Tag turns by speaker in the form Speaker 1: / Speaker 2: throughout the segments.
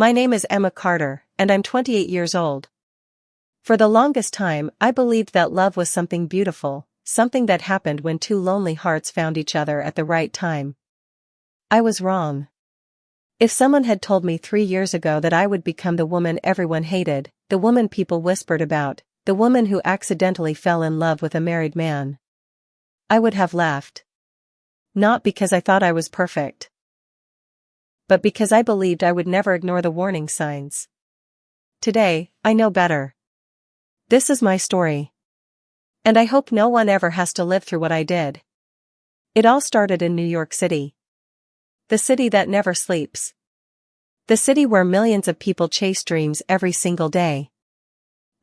Speaker 1: My name is Emma Carter, and I'm 28 years old. For the longest time, I believed that love was something beautiful, something that happened when two lonely hearts found each other at the right time. I was wrong. If someone had told me 3 years ago that I would become the woman everyone hated, the woman people whispered about, the woman who accidentally fell in love with a married man, I would have laughed. Not because I thought I was perfect, but because I believed I would never ignore the warning signs. Today, I know better. This is my story. And I hope no one ever has to live through what I did. It all started in New York City. The city that never sleeps. The city where millions of people chase dreams every single day.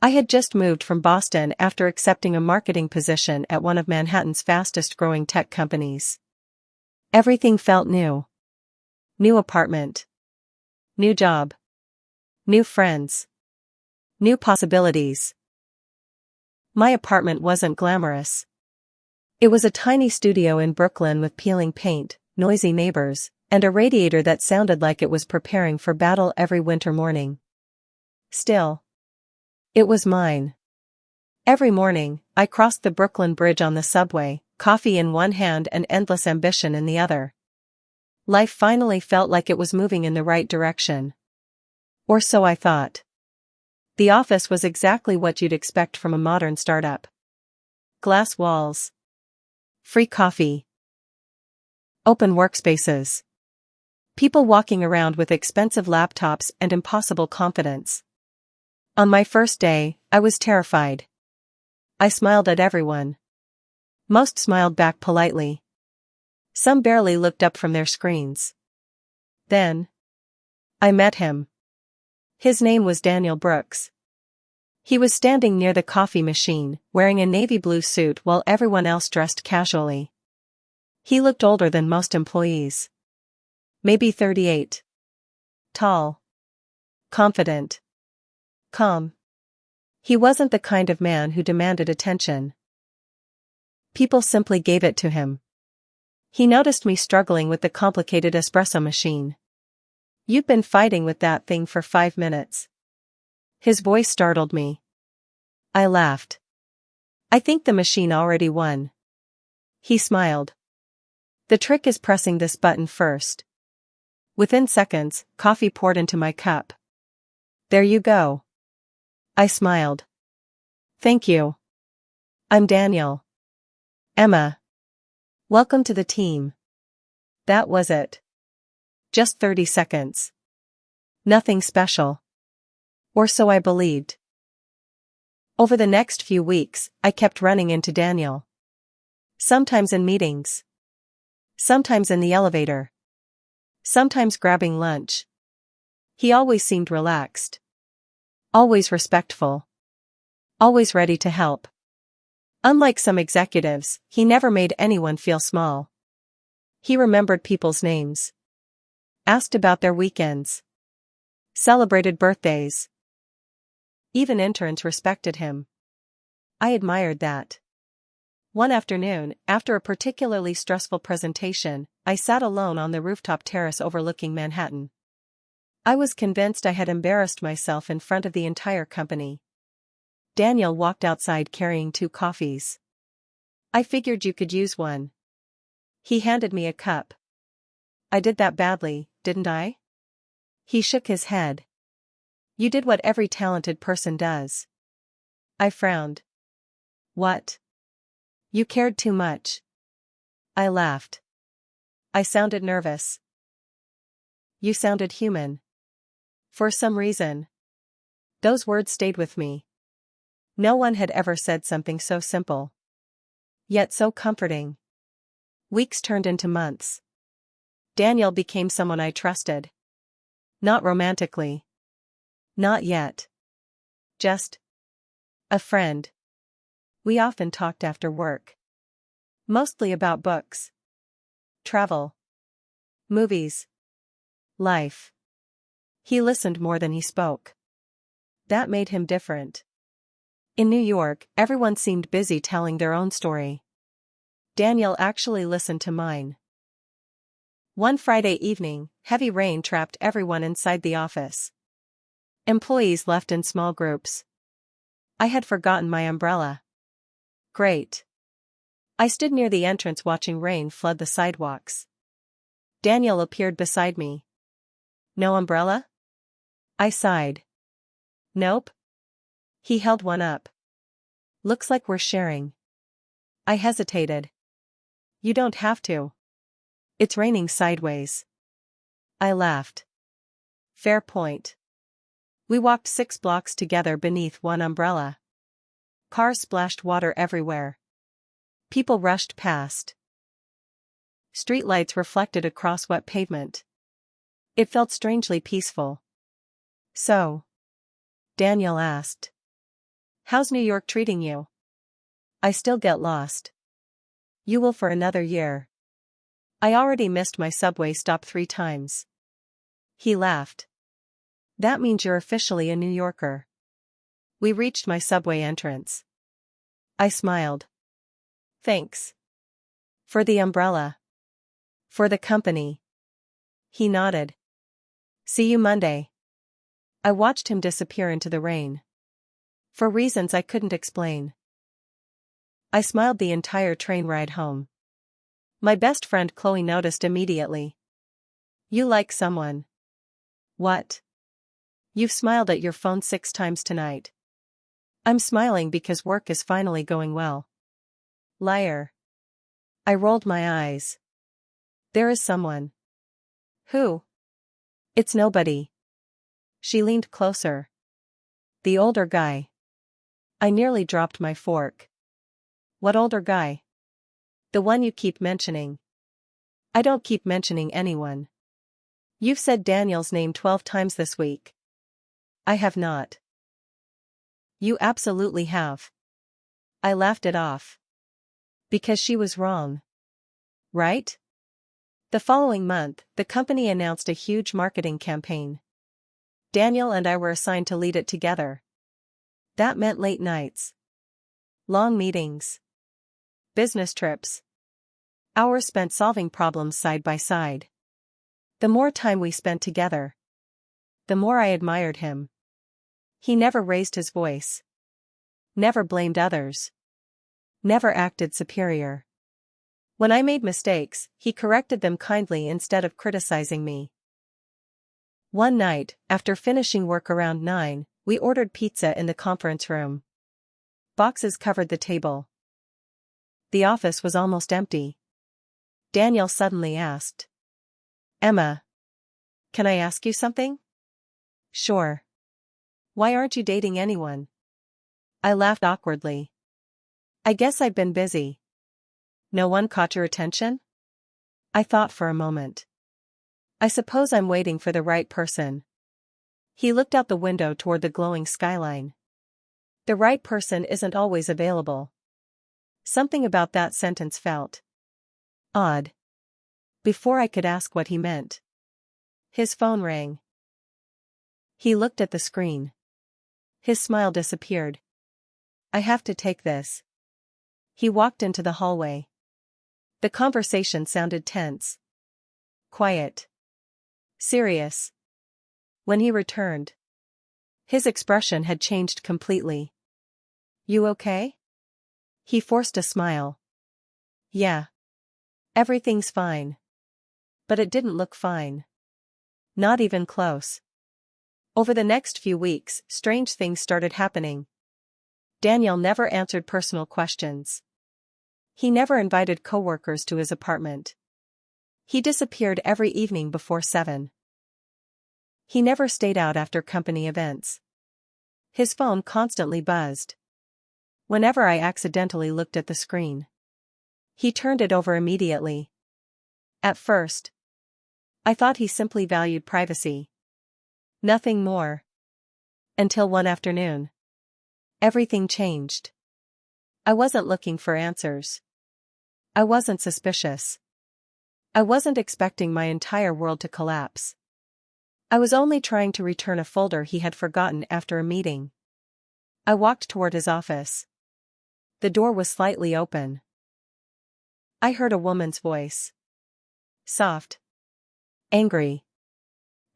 Speaker 1: I had just moved from Boston after accepting a marketing position at one of Manhattan's fastest-growing tech companies. Everything felt new. New apartment. New job. New friends. New possibilities. My apartment wasn't glamorous. It was a tiny studio in Brooklyn with peeling paint, noisy neighbors, and a radiator that sounded like it was preparing for battle every winter morning. Still, it was mine. Every morning, I crossed the Brooklyn Bridge on the subway, coffee in one hand and endless ambition in the other. Life finally felt like it was moving in the right direction. Or so I thought. The office was exactly what you'd expect from a modern startup. Glass walls. Free coffee. Open workspaces. People walking around with expensive laptops and impossible confidence. On my first day, I was terrified. I smiled at everyone. Most smiled back politely. Some barely looked up from their screens. Then, I met him. His name was Daniel Brooks. He was standing near the coffee machine, wearing a navy blue suit while everyone else dressed casually. He looked older than most employees. Maybe 38. Tall. Confident. Calm. He wasn't the kind of man who demanded attention. People simply gave it to him. He noticed me struggling with the complicated espresso machine. "You've been fighting with that thing for 5 minutes." His voice startled me. I laughed. "I think the machine already won." He smiled. "The trick is pressing this button first." Within seconds, coffee poured into my cup. "There you go." I smiled. "Thank you. I'm Daniel." "Emma. Welcome to the team." That was it. Just 30 seconds. Nothing special. Or so I believed. Over the next few weeks, I kept running into Daniel. Sometimes in meetings. Sometimes in the elevator. Sometimes grabbing lunch. He always seemed relaxed. Always respectful. Always ready to help. Unlike some executives, he never made anyone feel small. He remembered people's names. Asked about their weekends. Celebrated birthdays. Even interns respected him. I admired that. One afternoon, after a particularly stressful presentation, I sat alone on the rooftop terrace overlooking Manhattan. I was convinced I had embarrassed myself in front of the entire company. Daniel walked outside carrying 2 coffees. "I figured you could use one." He handed me a cup. "I did that badly, didn't I?" He shook his head. "You did what every talented person does." I frowned. "What?" "You cared too much." I laughed. I sounded nervous. "You sounded human." For some reason. Those words stayed with me. No one had ever said something so simple. Yet so comforting. Weeks turned into months. Daniel became someone I trusted. Not romantically. Not yet. Just a friend. We often talked after work. Mostly about books. Travel. Movies. Life. He listened more than he spoke. That made him different. In New York, everyone seemed busy telling their own story. Daniel actually listened to mine. One Friday evening, heavy rain trapped everyone inside the office. Employees left in small groups. I had forgotten my umbrella. Great. I stood near the entrance watching rain flood the sidewalks. Daniel appeared beside me. No umbrella? I sighed. Nope. He held one up. Looks like we're sharing. I hesitated. You don't have to. It's raining sideways. I laughed. Fair point. We walked 6 blocks together beneath one umbrella. Cars splashed water everywhere. People rushed past. Streetlights reflected across wet pavement. It felt strangely peaceful. So? Daniel asked. How's New York treating you? I still get lost. You will for another year. I already missed my subway stop 3 times. He laughed. That means you're officially a New Yorker. We reached my subway entrance. I smiled. Thanks. For the umbrella. For the company. He nodded. See you Monday. I watched him disappear into the rain. For reasons I couldn't explain. I smiled the entire train ride home. My best friend Chloe noticed immediately. You like someone. What? You've smiled at your phone 6 times tonight. I'm smiling because work is finally going well. Liar. I rolled my eyes. There is someone. Who? It's nobody. She leaned closer. The older guy. I nearly dropped my fork. What older guy? The one you keep mentioning. I don't keep mentioning anyone. You've said Daniel's name 12 times this week. I have not. You absolutely have. I laughed it off. Because she was wrong. Right? The following month, the company announced a huge marketing campaign. Daniel and I were assigned to lead it together. That meant late nights. Long meetings. Business trips. Hours spent solving problems side by side. The more time we spent together, the more I admired him. He never raised his voice. Never blamed others. Never acted superior. When I made mistakes, he corrected them kindly instead of criticizing me. One night, after finishing work around 9, we ordered pizza in the conference room. Boxes covered the table. The office was almost empty. Daniel suddenly asked. Emma. Can I ask you something? Sure. Why aren't you dating anyone? I laughed awkwardly. I guess I've been busy. No one caught your attention? I thought for a moment. I suppose I'm waiting for the right person. He looked out the window toward the glowing skyline. The right person isn't always available. Something about that sentence felt odd. Before I could ask what he meant, his phone rang. He looked at the screen. His smile disappeared. I have to take this. He walked into the hallway. The conversation sounded tense. Quiet. Serious. When he returned, his expression had changed completely. You okay? He forced a smile. Yeah. Everything's fine. But it didn't look fine. Not even close. Over the next few weeks, strange things started happening. Daniel never answered personal questions. He never invited coworkers to his apartment. He disappeared every evening before 7. He never stayed out after company events. His phone constantly buzzed. Whenever I accidentally looked at the screen, he turned it over immediately. At first, I thought he simply valued privacy. Nothing more. Until one afternoon, everything changed. I wasn't looking for answers. I wasn't suspicious. I wasn't expecting my entire world to collapse. I was only trying to return a folder he had forgotten after a meeting. I walked toward his office. The door was slightly open. I heard a woman's voice. Soft. Angry.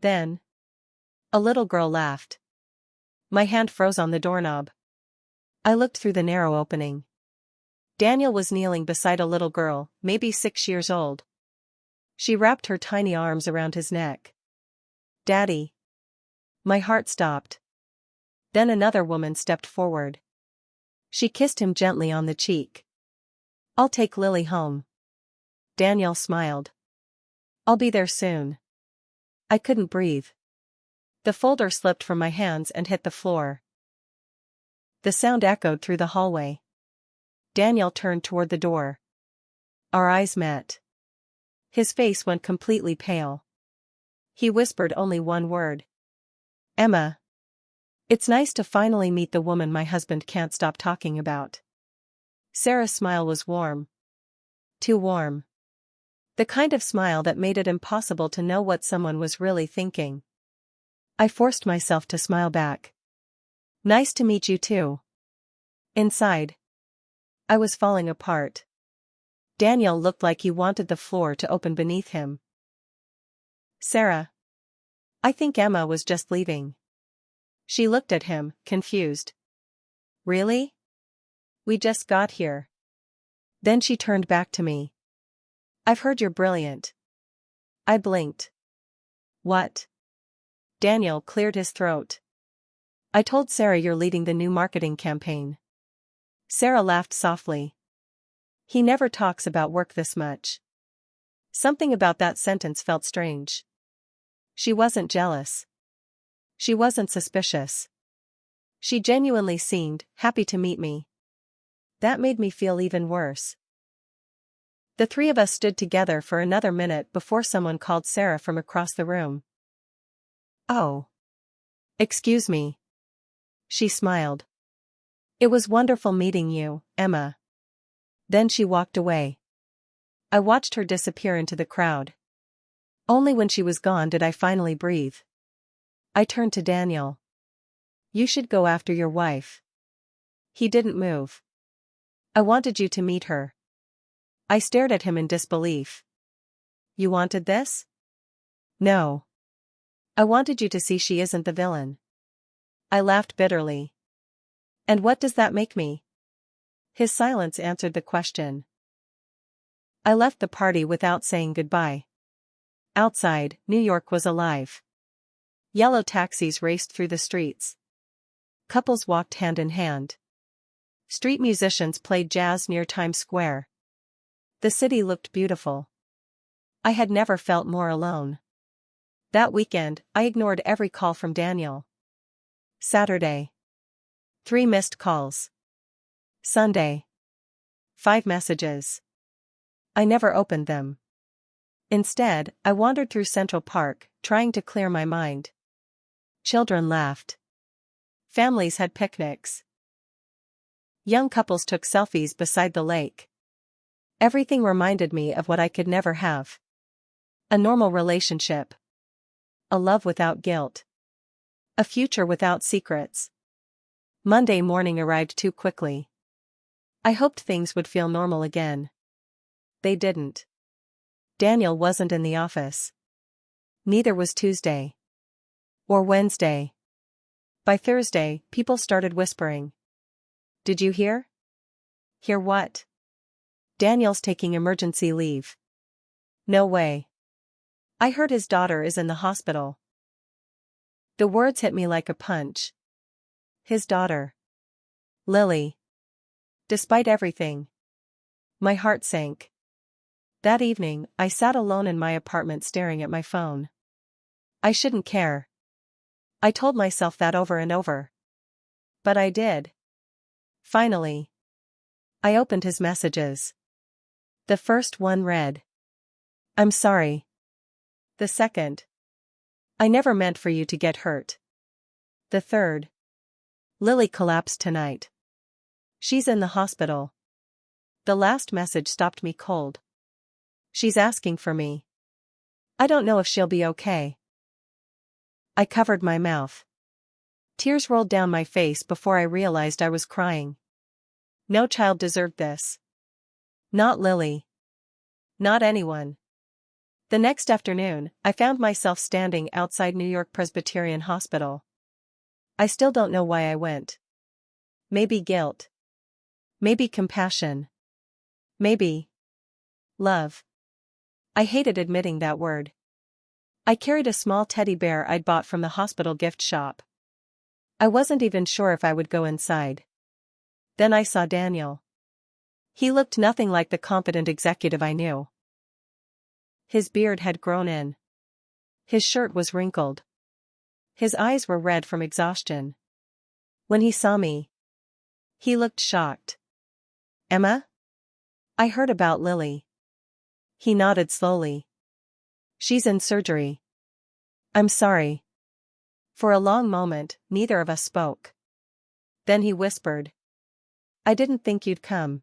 Speaker 1: Then, a little girl laughed. My hand froze on the doorknob. I looked through the narrow opening. Daniel was kneeling beside a little girl, maybe 6 years old. She wrapped her tiny arms around his neck. "Daddy." My heart stopped. Then another woman stepped forward. She kissed him gently on the cheek. "I'll take Lily home." Daniel smiled. "I'll be there soon." I couldn't breathe. The folder slipped from my hands and hit the floor. The sound echoed through the hallway. Daniel turned toward the door. Our eyes met. His face went completely pale. He whispered only one word. "Emma." It's nice to finally meet the woman my husband can't stop talking about. Sarah's smile was warm. Too warm. The kind of smile that made it impossible to know what someone was really thinking. I forced myself to smile back. "Nice to meet you too." Inside, I was falling apart. Daniel looked like he wanted the floor to open beneath him. "Sarah." "I think Emma was just leaving." She looked at him, confused. "Really? We just got here." Then she turned back to me. "I've heard you're brilliant." I blinked. "What?" Daniel cleared his throat. "I told Sarah you're leading the new marketing campaign." Sarah laughed softly. He never talks about work this much. Something about that sentence felt strange. She wasn't jealous. She wasn't suspicious. She genuinely seemed happy to meet me. That made me feel even worse. The three of us stood together for another minute before someone called Sarah from across the room. "Oh. Excuse me." She smiled. "It was wonderful meeting you, Emma." Then she walked away. I watched her disappear into the crowd. Only when she was gone did I finally breathe. I turned to Daniel. "You should go after your wife." He didn't move. "I wanted you to meet her." I stared at him in disbelief. "You wanted this?" "No. I wanted you to see she isn't the villain." I laughed bitterly. "And what does that make me?" His silence answered the question. I left the party without saying goodbye. Outside, New York was alive. Yellow taxis raced through the streets. Couples walked hand in hand. Street musicians played jazz near Times Square. The city looked beautiful. I had never felt more alone. That weekend, I ignored every call from Daniel. Saturday. 3 missed calls. Sunday. 5 messages. I never opened them. Instead, I wandered through Central Park, trying to clear my mind. Children laughed. Families had picnics. Young couples took selfies beside the lake. Everything reminded me of what I could never have. A normal relationship. A love without guilt. A future without secrets. Monday morning arrived too quickly. I hoped things would feel normal again. They didn't. Daniel wasn't in the office. Neither was Tuesday. Or Wednesday. By Thursday, people started whispering. "Did you hear?" "Hear what?" "Daniel's taking emergency leave." "No way." "I heard his daughter is in the hospital." The words hit me like a punch. His daughter. Lily. Despite everything. My heart sank. That evening, I sat alone in my apartment staring at my phone. I shouldn't care. I told myself that over and over. But I did. Finally. I opened his messages. The first one read. "I'm sorry." The second. "I never meant for you to get hurt." The third. "Lily collapsed tonight. She's in the hospital." The last message stopped me cold. "She's asking for me. I don't know if she'll be okay." I covered my mouth. Tears rolled down my face before I realized I was crying. No child deserved this. Not Lily. Not anyone. The next afternoon, I found myself standing outside New York Presbyterian Hospital. I still don't know why I went. Maybe guilt. Maybe compassion. Maybe love. I hated admitting that word. I carried a small teddy bear I'd bought from the hospital gift shop. I wasn't even sure if I would go inside. Then I saw Daniel. He looked nothing like the competent executive I knew. His beard had grown in. His shirt was wrinkled. His eyes were red from exhaustion. When he saw me, he looked shocked. "Emma? I heard about Lily." He nodded slowly. "She's in surgery." "I'm sorry." For a long moment, neither of us spoke. Then he whispered, "I didn't think you'd come."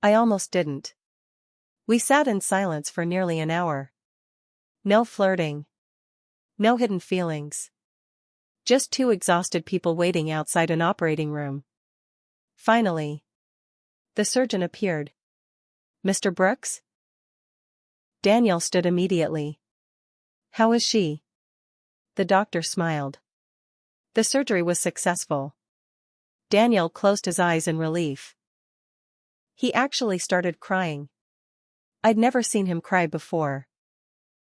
Speaker 1: I almost didn't. We sat in silence for nearly an hour. No flirting. No hidden feelings. Just two exhausted people waiting outside an operating room. Finally, the surgeon appeared. "Mr. Brooks?" Daniel stood immediately. "How is she?" The doctor smiled. "The surgery was successful." Daniel closed his eyes in relief. He actually started crying. I'd never seen him cry before.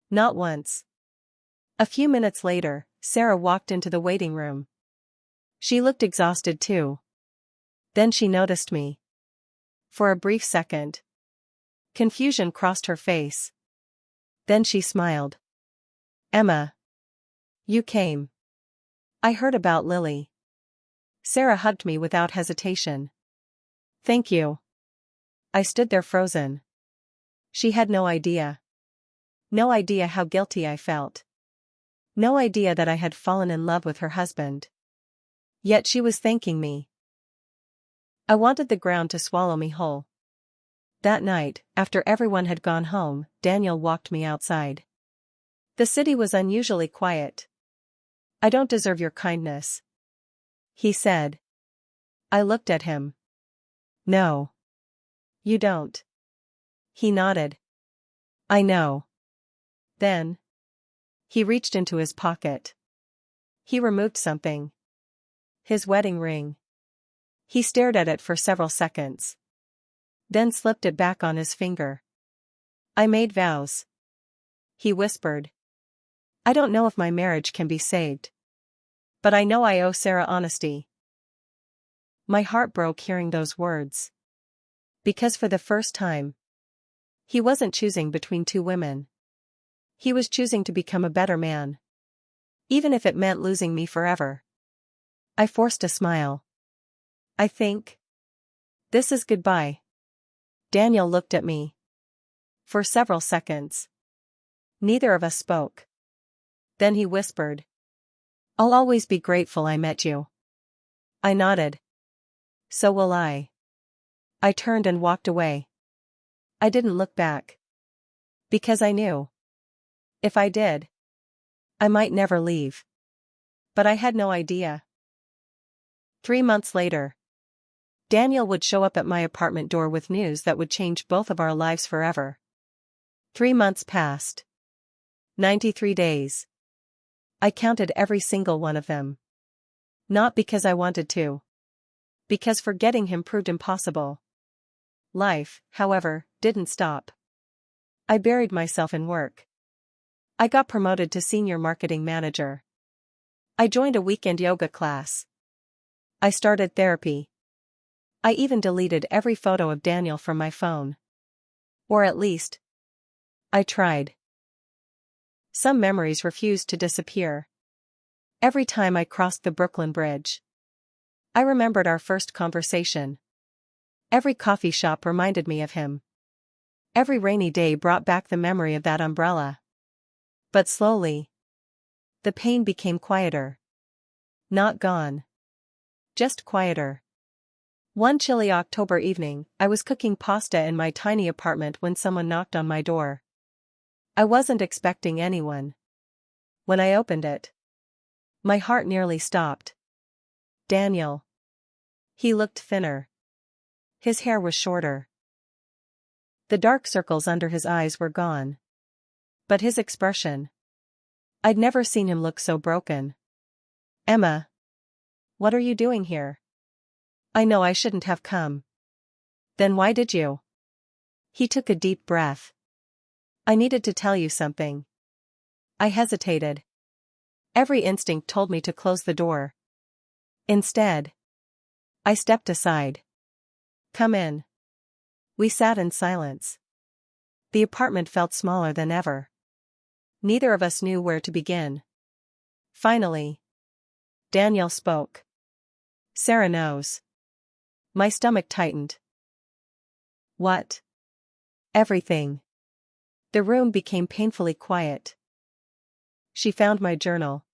Speaker 1: Not once. A few minutes later, Sarah walked into the waiting room. She looked exhausted too. Then she noticed me. For a brief second, confusion crossed her face. Then she smiled. "Emma. You came. I heard about Lily." Sarah hugged me without hesitation. "Thank you." I stood there frozen. She had no idea. No idea how guilty I felt. No idea that I had fallen in love with her husband. Yet she was thanking me. I wanted the ground to swallow me whole. That night, after everyone had gone home, Daniel walked me outside. The city was unusually quiet. "I don't deserve your kindness," he said. I looked at him. "No. You don't." He nodded. "I know." Then he reached into his pocket. He removed something. His wedding ring. He stared at it for several seconds. Then slipped it back on his finger. "I made vows." He whispered. "I don't know if my marriage can be saved. But I know I owe Sarah honesty." My heart broke hearing those words. Because for the first time, he wasn't choosing between two women. He was choosing to become a better man. Even if it meant losing me forever. I forced a smile. "I think this is goodbye." Daniel looked at me. For several seconds, neither of us spoke. Then he whispered, "I'll always be grateful I met you." I nodded. "So will I." I turned and walked away. I didn't look back. Because I knew. If I did, I might never leave. But I had no idea. 3 months later, Daniel would show up at my apartment door with news that would change both of our lives forever. 3 months passed. 93 days. I counted every single one of them. Not because I wanted to. Because forgetting him proved impossible. Life, however, didn't stop. I buried myself in work. I got promoted to senior marketing manager. I joined a weekend yoga class. I started therapy. I even deleted every photo of Daniel from my phone. Or at least, I tried. Some memories refused to disappear. Every time I crossed the Brooklyn Bridge, I remembered our first conversation. Every coffee shop reminded me of him. Every rainy day brought back the memory of that umbrella. But slowly, the pain became quieter. Not gone. Just quieter. One chilly October evening, I was cooking pasta in my tiny apartment when someone knocked on my door. I wasn't expecting anyone. When I opened it, my heart nearly stopped. Daniel. He looked thinner. His hair was shorter. The dark circles under his eyes were gone. But his expression. I'd never seen him look so broken. Emma. What are you doing here? I know I shouldn't have come. Then why did you? He took a deep breath. I needed to tell you something. I hesitated. Every instinct told me to close the door. Instead, I stepped aside. Come in. We sat in silence. The apartment felt smaller than ever. Neither of us knew where to begin. Finally, Daniel spoke. Sarah knows. My stomach tightened. What? Everything. The room became painfully quiet. She found my journal.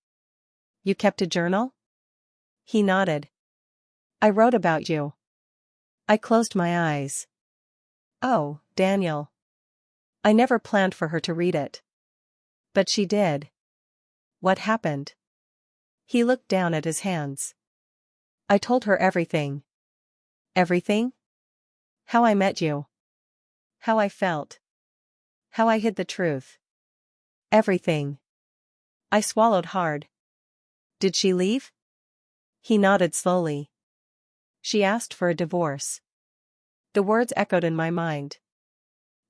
Speaker 1: You kept a journal? He nodded. I wrote about you. I closed my eyes. Oh, Daniel. I never planned for her to read it. But she did. What happened? He looked down at his hands. I told her everything. Everything? How I met you. How I felt. How I hid the truth. Everything. I swallowed hard. Did she leave? He nodded slowly. She asked for a divorce. The words echoed in my mind.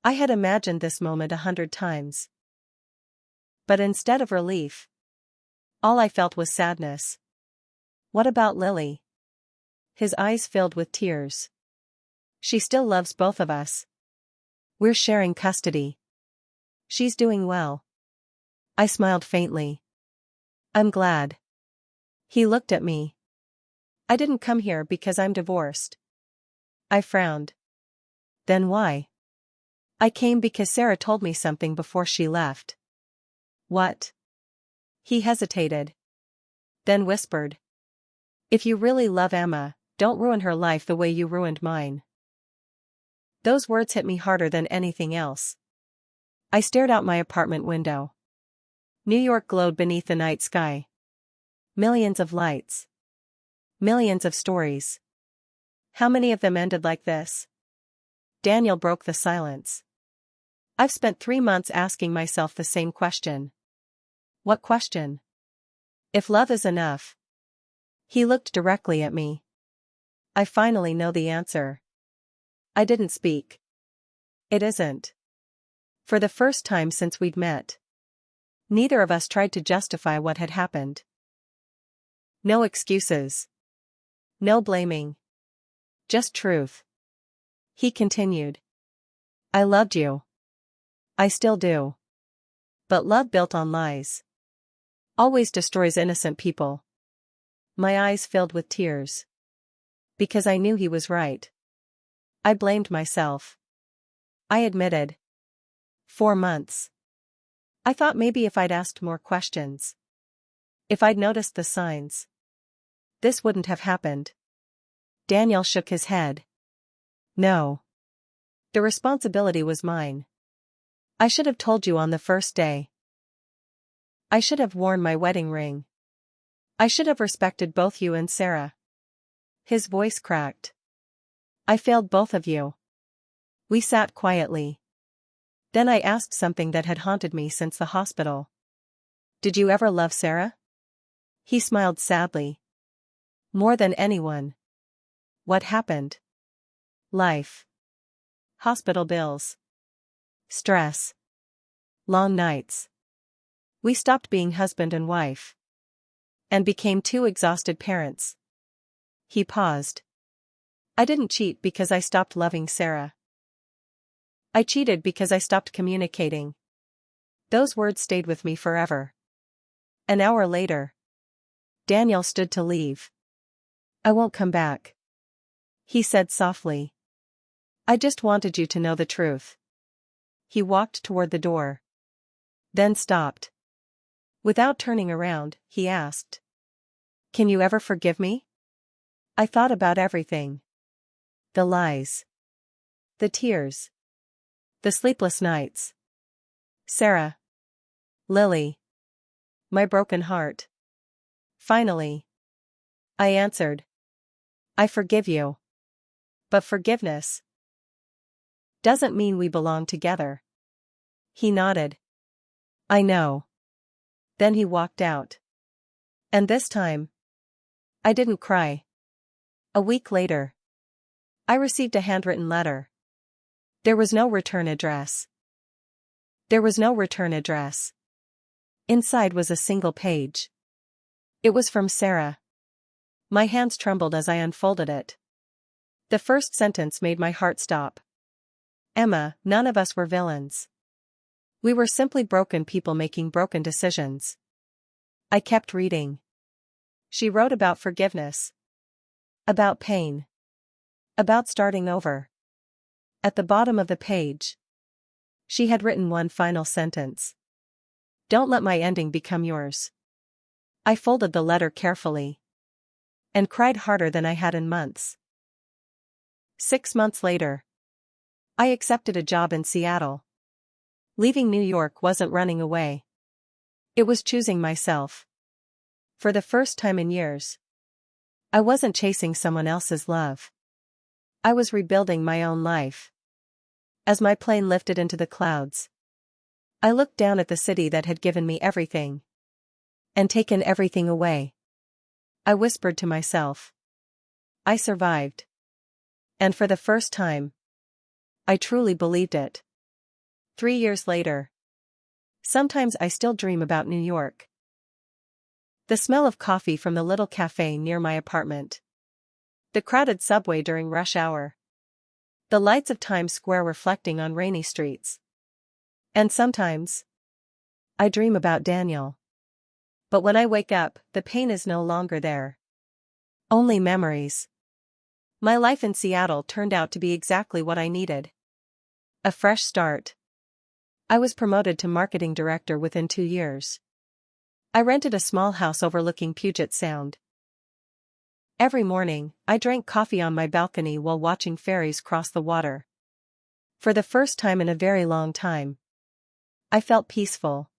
Speaker 1: I had imagined this moment 100 times. But instead of relief, all I felt was sadness. What about Lily? His eyes filled with tears. She still loves both of us. We're sharing custody. She's doing well. I smiled faintly. I'm glad. He looked at me. I didn't come here because I'm divorced. I frowned. Then why? I came because Sarah told me something before she left. What? He hesitated. Then whispered. If you really love Emma, don't ruin her life the way you ruined mine. Those words hit me harder than anything else. I stared out my apartment window. New York glowed beneath the night sky. Millions of lights. Millions of stories. How many of them ended like this? Daniel broke the silence. I've spent 3 months asking myself the same question. What question? If love is enough. He looked directly at me. I finally know the answer. I didn't speak. It isn't. For the first time since we'd met. Neither of us tried to justify what had happened. No excuses. No blaming. Just truth. He continued. I loved you. I still do. But love built on lies always destroys innocent people. My eyes filled with tears. Because I knew he was right. I blamed myself. I admitted. 4 months. I thought maybe if I'd asked more questions. If I'd noticed the signs. This wouldn't have happened. Daniel shook his head. No. The responsibility was mine. I should have told you on the first day. I should have worn my wedding ring. I should have respected both you and Sarah. His voice cracked. I failed both of you. We sat quietly. Then I asked something that had haunted me since the hospital. Did you ever love Sarah? He smiled sadly. More than anyone. What happened? Life. Hospital bills. Stress. Long nights. We stopped being husband and wife. And became 2 exhausted parents. He paused. I didn't cheat because I stopped loving Sarah. I cheated because I stopped communicating. Those words stayed with me forever. An hour later. Daniel stood to leave. I won't come back. He said softly. I just wanted you to know the truth. He walked toward the door. Then stopped. Without turning around, he asked. Can you ever forgive me? I thought about everything. The lies. The tears. The sleepless nights. Sarah. Lily. My broken heart. Finally. I answered. I forgive you. But forgiveness doesn't mean we belong together. He nodded. I know. Then he walked out. And this time, I didn't cry. A week later, I received a handwritten letter. There was no return address. There was no return address. Inside was a single page. It was from Sarah. My hands trembled as I unfolded it. The first sentence made my heart stop. Emma, none of us were villains. We were simply broken people making broken decisions. I kept reading. She wrote about forgiveness. About pain. About starting over. At the bottom of the page, she had written one final sentence. Don't let my ending become yours. I folded the letter carefully. And cried harder than I had in months. 6 months later, I accepted a job in Seattle. Leaving New York wasn't running away. It was choosing myself. For the first time in years, I wasn't chasing someone else's love. I was rebuilding my own life. As my plane lifted into the clouds, I looked down at the city that had given me everything. And taken everything away. I whispered to myself. I survived. And for the first time, I truly believed it. 3 years later. Sometimes I still dream about New York. The smell of coffee from the little cafe near my apartment. The crowded subway during rush hour. The lights of Times Square reflecting on rainy streets. And sometimes, I dream about Daniel. But when I wake up, the pain is no longer there. Only memories. My life in Seattle turned out to be exactly what I needed. A fresh start. I was promoted to marketing director within 2 years. I rented a small house overlooking Puget Sound. Every morning, I drank coffee on my balcony while watching ferries cross the water. For the first time in a very long time, I felt peaceful.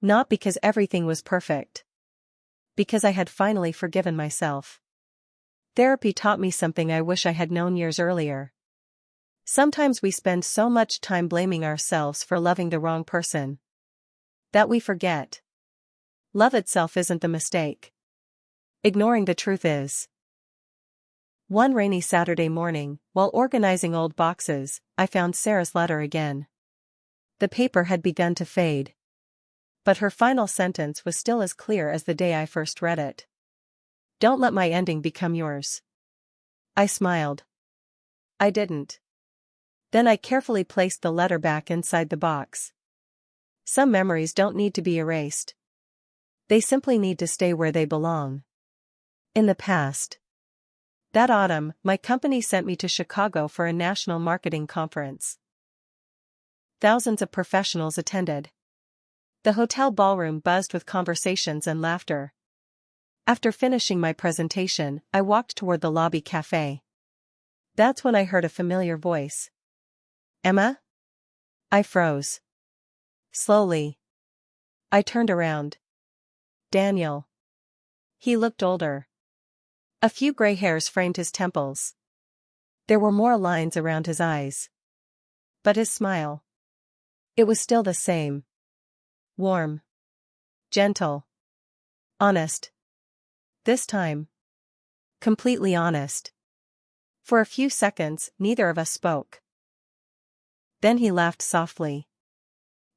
Speaker 1: Not because everything was perfect. Because I had finally forgiven myself. Therapy taught me something I wish I had known years earlier. Sometimes we spend so much time blaming ourselves for loving the wrong person that we forget. Love itself isn't the mistake. Ignoring the truth is. One rainy Saturday morning, while organizing old boxes, I found Sarah's letter again. The paper had begun to fade. But her final sentence was still as clear as the day I first read it. Don't let my ending become yours. I smiled. I didn't. Then I carefully placed the letter back inside the box. Some memories don't need to be erased. They simply need to stay where they belong. In the past. That autumn, my company sent me to Chicago for a national marketing conference. Thousands of professionals attended. The hotel ballroom buzzed with conversations and laughter. After finishing my presentation, I walked toward the lobby cafe. That's when I heard a familiar voice. Emma? I froze. Slowly. I turned around. Daniel. He looked older. A few gray hairs framed his temples. There were more lines around his eyes. But his smile. It was still the same. Warm. Gentle. Honest. This time. Completely honest. For a few seconds, neither of us spoke. Then he laughed softly.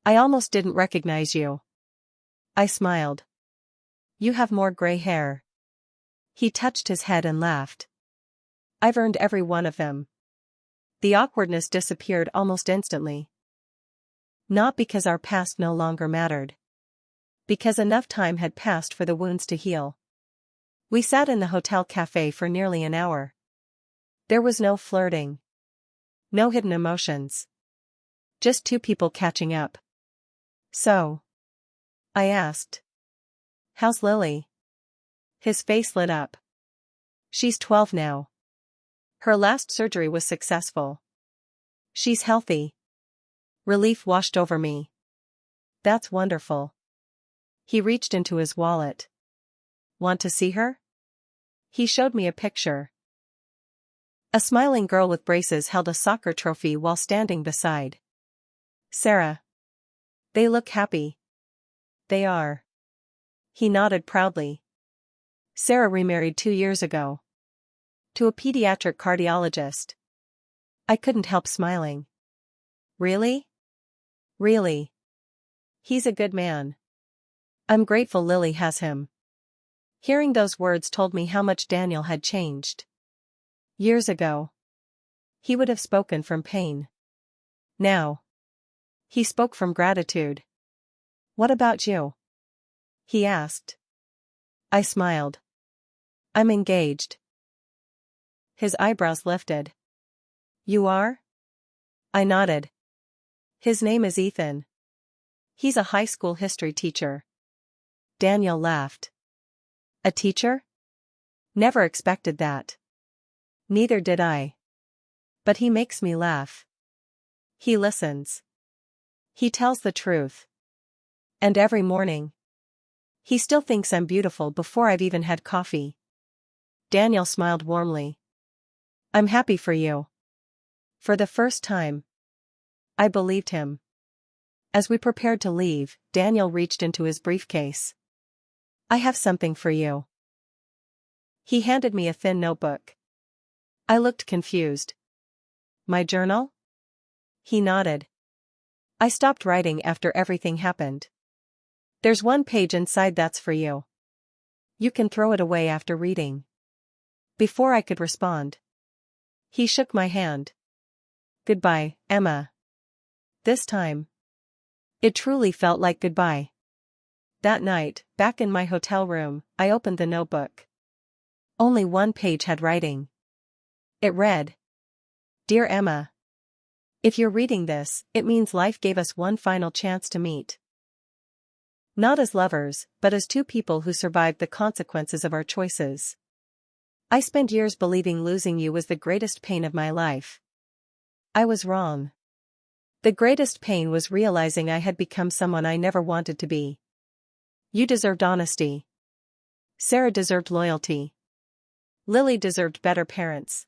Speaker 1: I almost didn't recognize you. I smiled. You have more gray hair. He touched his head and laughed. I've earned every one of them. The awkwardness disappeared almost instantly. Not because our past no longer mattered. Because enough time had passed for the wounds to heal. We sat in the hotel cafe for nearly an hour. There was no flirting. No hidden emotions. Just two people catching up. So? I asked. How's Lily? His face lit up. She's 12 now. Her last surgery was successful. She's healthy. Relief washed over me. That's wonderful. He reached into his wallet. Want to see her? He showed me a picture. A smiling girl with braces held a soccer trophy while standing beside Sarah. They look happy. They are. He nodded proudly. Sarah remarried 2 years ago. To a pediatric cardiologist. I couldn't help smiling. Really? Really? He's a good man. I'm grateful Lily has him. Hearing those words told me how much Daniel had changed. Years ago, he would have spoken from pain. Now, he spoke from gratitude. What about you? He asked. I smiled. I'm engaged. His eyebrows lifted. You are? I nodded. His name is Ethan. He's a high school history teacher. Daniel laughed. A teacher? Never expected that. Neither did I. But he makes me laugh. He listens. He tells the truth. And every morning, he still thinks I'm beautiful before I've even had coffee. Daniel smiled warmly. I'm happy for you. For the first time, I believed him. As we prepared to leave, Daniel reached into his briefcase. I have something for you. He handed me a thin notebook. I looked confused. My journal? He nodded. I stopped writing after everything happened. There's one page inside that's for you. You can throw it away after reading. Before I could respond, he shook my hand. Goodbye, Emma. This time, it truly felt like goodbye. That night, back in my hotel room, I opened the notebook. Only one page had writing. It read, Dear Emma, if you're reading this, it means life gave us one final chance to meet. Not as lovers, but as two people who survived the consequences of our choices. I spent years believing losing you was the greatest pain of my life. I was wrong. The greatest pain was realizing I had become someone I never wanted to be. You deserved honesty. Sarah deserved loyalty. Lily deserved better parents.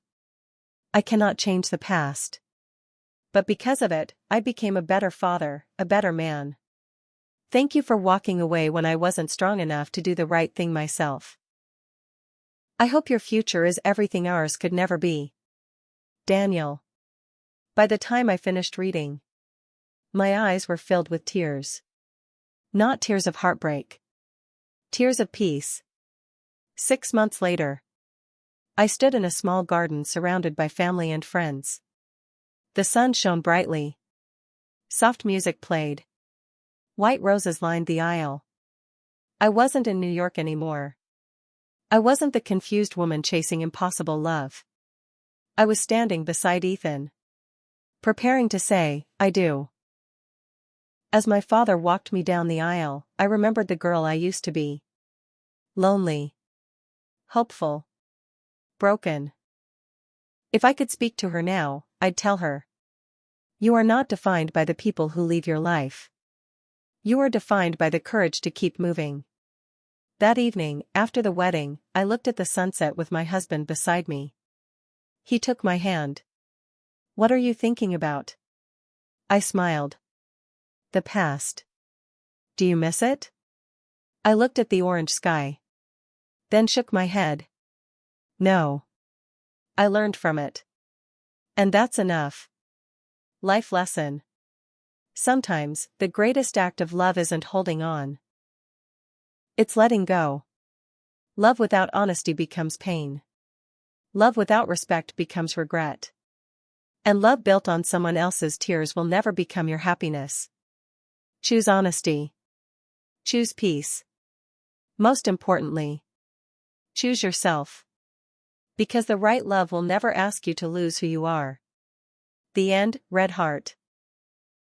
Speaker 1: I cannot change the past. But because of it, I became a better father, a better man. Thank you for walking away when I wasn't strong enough to do the right thing myself. I hope your future is everything ours could never be. Daniel. By the time I finished reading, my eyes were filled with tears. Not tears of heartbreak. Tears of peace. 6 months later, I stood in a small garden surrounded by family and friends. The sun shone brightly. Soft music played. White roses lined the aisle. I wasn't in New York anymore. I wasn't the confused woman chasing impossible love. I was standing beside Ethan, preparing to say, I do. As my father walked me down the aisle, I remembered the girl I used to be. Lonely. Hopeful. Broken. If I could speak to her now, I'd tell her. You are not defined by the people who leave your life. You are defined by the courage to keep moving. That evening, after the wedding, I looked at the sunset with my husband beside me. He took my hand. What are you thinking about? I smiled. The past. Do you miss it? I looked at the orange sky. Then shook my head. No. I learned from it. And that's enough. Life lesson. Sometimes, the greatest act of love isn't holding on. It's letting go. Love without honesty becomes pain. Love without respect becomes regret. And love built on someone else's tears will never become your happiness. Choose honesty. Choose peace. Most importantly, choose yourself. Because the right love will never ask you to lose who you are. The end, Red Heart.